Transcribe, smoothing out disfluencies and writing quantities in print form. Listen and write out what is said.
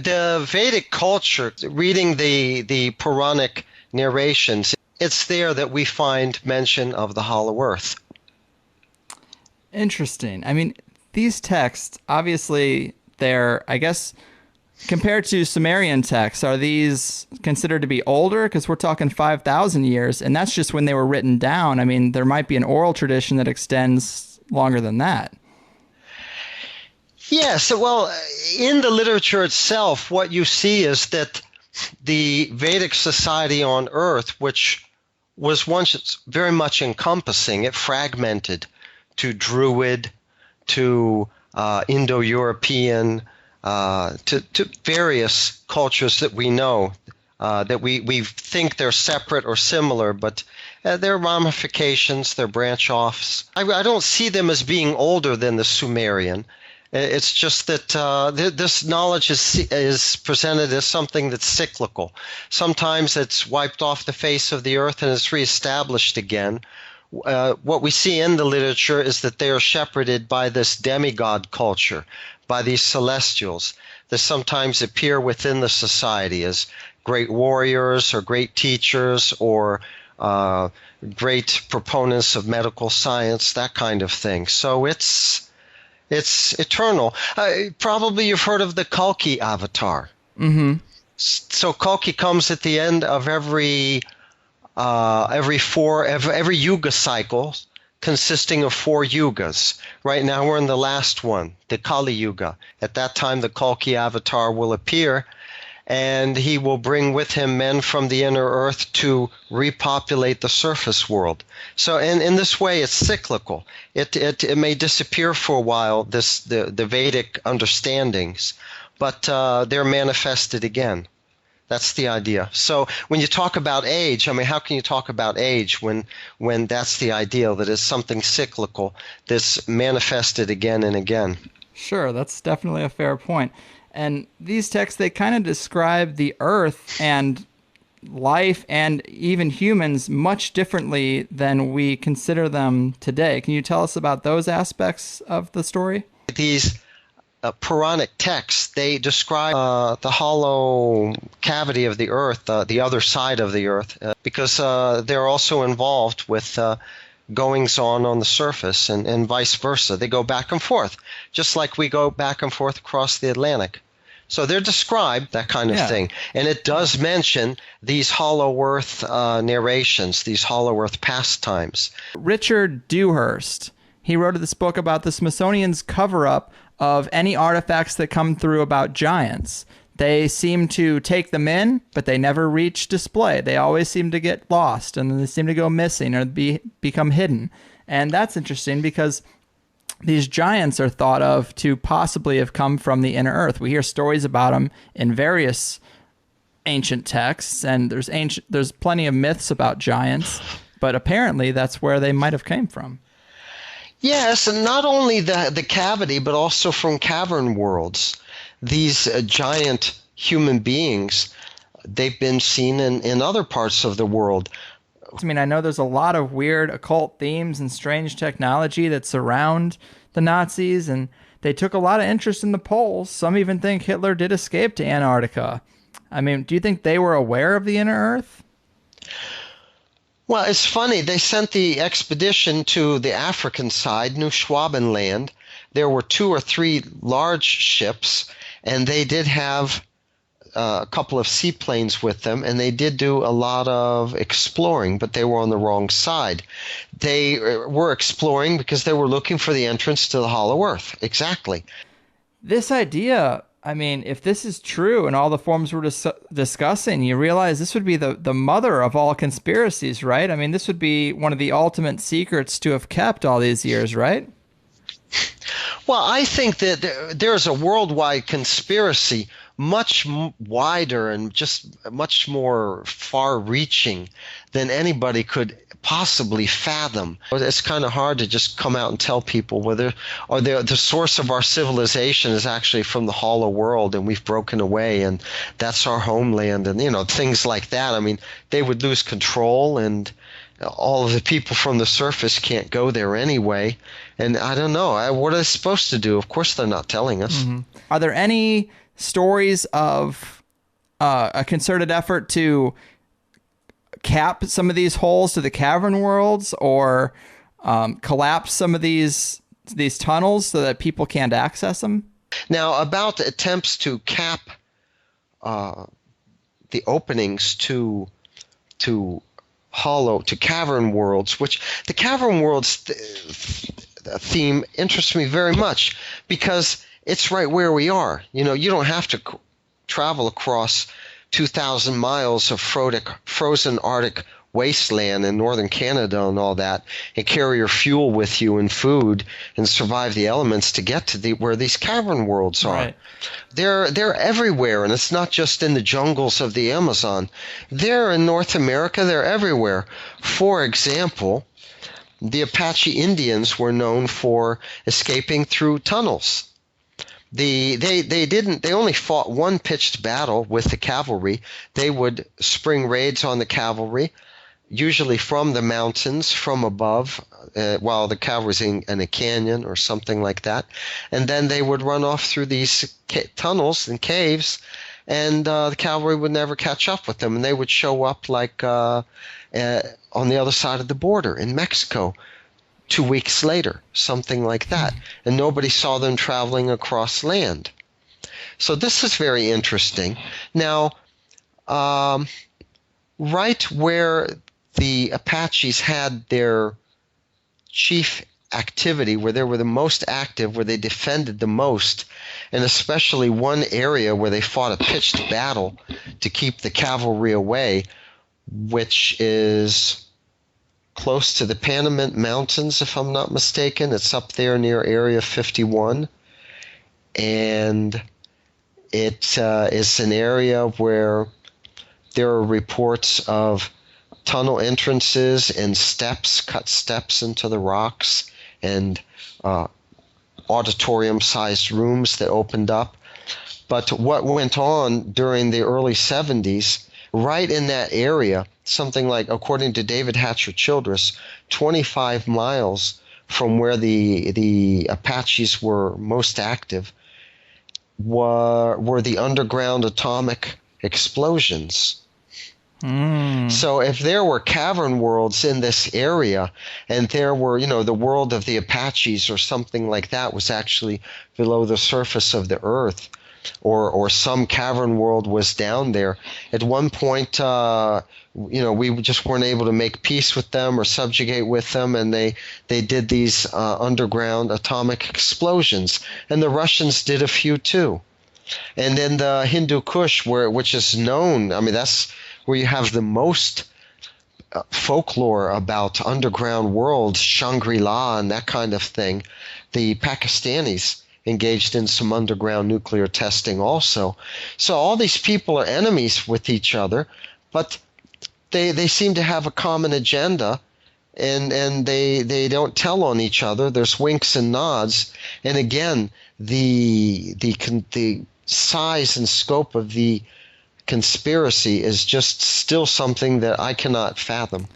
The Vedic culture, reading the Puranic narrations, it's there that we find mention of the hollow earth. Interesting. I mean, these texts, obviously, they're, I guess, compared to Sumerian texts, are these considered to be older? Because we're talking 5,000 years, and that's just when they were written down. I mean, there might be an oral tradition that extends longer than that. Yes, well, in the literature itself, what you see is that the Vedic society on Earth, which was once very much encompassing, it fragmented to Druid, to Indo-European, to various cultures that we know, that we think they're separate or similar, but they're ramifications, they're branch-offs. I don't see them as being older than the Sumerian. It's just that this knowledge is presented as something that's cyclical. Sometimes it's wiped off the face of the earth and is reestablished again. What we see in the literature is that they are shepherded by this demigod culture, by these celestials that sometimes appear within the society as great warriors or great teachers or great proponents of medical science, that kind of thing. So it's eternal. Probably you've heard of the Kalki Avatar. Mm-hmm. So Kalki comes at the end of every Yuga cycle, consisting of 4 yugas. Right now we're in the last one, the Kali Yuga. At that time, the Kalki Avatar will appear, and he will bring with him men from the inner earth to repopulate the surface world. So in this way, it's cyclical. It may disappear for a while, the Vedic understandings, but they're manifested again. That's the idea. So when you talk about age, I mean, how can you talk about age when that's the ideal, that it's something cyclical that's manifested again and again? Sure, that's definitely a fair point. And these texts, they kind of describe the earth and life and even humans much differently than we consider them today. Can you tell us about those aspects of the story? These Puranic texts, they describe the hollow cavity of the earth, the other side of the earth, because they're also involved with goings-on the surface and vice versa. They go back and forth, just like we go back and forth across the Atlantic. So they're described, that kind of thing. And it does mention these hollow earth narrations, these hollow earth pastimes. Richard Dewhurst, he wrote this book about the Smithsonian's cover-up of any artifacts that come through about giants. They seem to take them in, but they never reach display. They always seem to get lost, and they seem to go missing or become hidden. And that's interesting because these giants are thought of to possibly have come from the inner earth. We hear stories about them in various ancient texts, and there's plenty of myths about giants, but apparently that's where they might have came from. Yes, and not only the cavity, but also from cavern worlds. These giant human beings, they've been seen in other parts of the world. I mean, I know there's a lot of weird occult themes and strange technology that surround the Nazis, and they took a lot of interest in the poles. Some even think Hitler did escape to Antarctica. I mean, do you think they were aware of the inner earth? Well, it's funny. They sent the expedition to the African side, New Schwabenland. There were 2 or 3 large ships, and they did have a couple of seaplanes with them, and they did do a lot of exploring, but they were on the wrong side. They were exploring because they were looking for the entrance to the hollow earth. Exactly. This idea, I mean, if this is true and all the forms we're discussing, you realize this would be the mother of all conspiracies, right? I mean, this would be one of the ultimate secrets to have kept all these years, right? Well, I think that there's a worldwide conspiracy much wider and just much more far-reaching than anybody could possibly fathom. It's kind of hard to just come out and tell people whether or the source of our civilization is actually from the hollow world and we've broken away and that's our homeland and, things like that. I mean, they would lose control and all of the people from the surface can't go there anyway. And I don't know. What are they supposed to do? Of course they're not telling us. Mm-hmm. Are there any stories of a concerted effort to cap some of these holes to the cavern worlds, or collapse some of these tunnels so that people can't access them? Now, about attempts to cap the openings to cavern worlds, which the cavern worlds theme interests me very much, because it's right where we are. You know, you don't have to travel across 2,000 miles of frozen Arctic wasteland in northern Canada and all that, and carry your fuel with you and food and survive the elements to get to where these cavern worlds are. Right. They're everywhere, and it's not just in the jungles of the Amazon. They're in North America. They're everywhere. For example, the Apache Indians were known for escaping through tunnels. They only fought one pitched battle with the cavalry. They would spring raids on the cavalry, usually from the mountains, from above, while the cavalry's in a canyon or something like that. And then they would run off through these tunnels and caves, and the cavalry would never catch up with them. And they would show up like on the other side of the border in Mexico 2 weeks later, something like that. And nobody saw them traveling across land. So this is very interesting. Now, right where the Apaches had their chief activity, where they were the most active, where they defended the most, and especially one area where they fought a pitched battle to keep the cavalry away, which is close to the Panamint Mountains, if I'm not mistaken. It's up there near Area 51. And it is an area where there are reports of tunnel entrances and cut steps into the rocks, and auditorium-sized rooms that opened up. But what went on during the early 70s, right in that area, something like, according to David Hatcher Childress, 25 miles from where the Apaches were most active, were the underground atomic explosions. So if there were cavern worlds in this area, and there were, the world of the Apaches or something like that was actually below the surface of the earth, or some cavern world was down there, at one point, we just weren't able to make peace with them or subjugate with them, and they did these underground atomic explosions. And the Russians did a few too. And then the Hindu Kush, which is known, that's where you have the most folklore about underground worlds, Shangri-La and that kind of thing. The Pakistanis engaged in some underground nuclear testing also. So all these people are enemies with each other, but they seem to have a common agenda, and they don't tell on each other. There's winks and nods. And again, the size and scope of the conspiracy is just still something that I cannot fathom.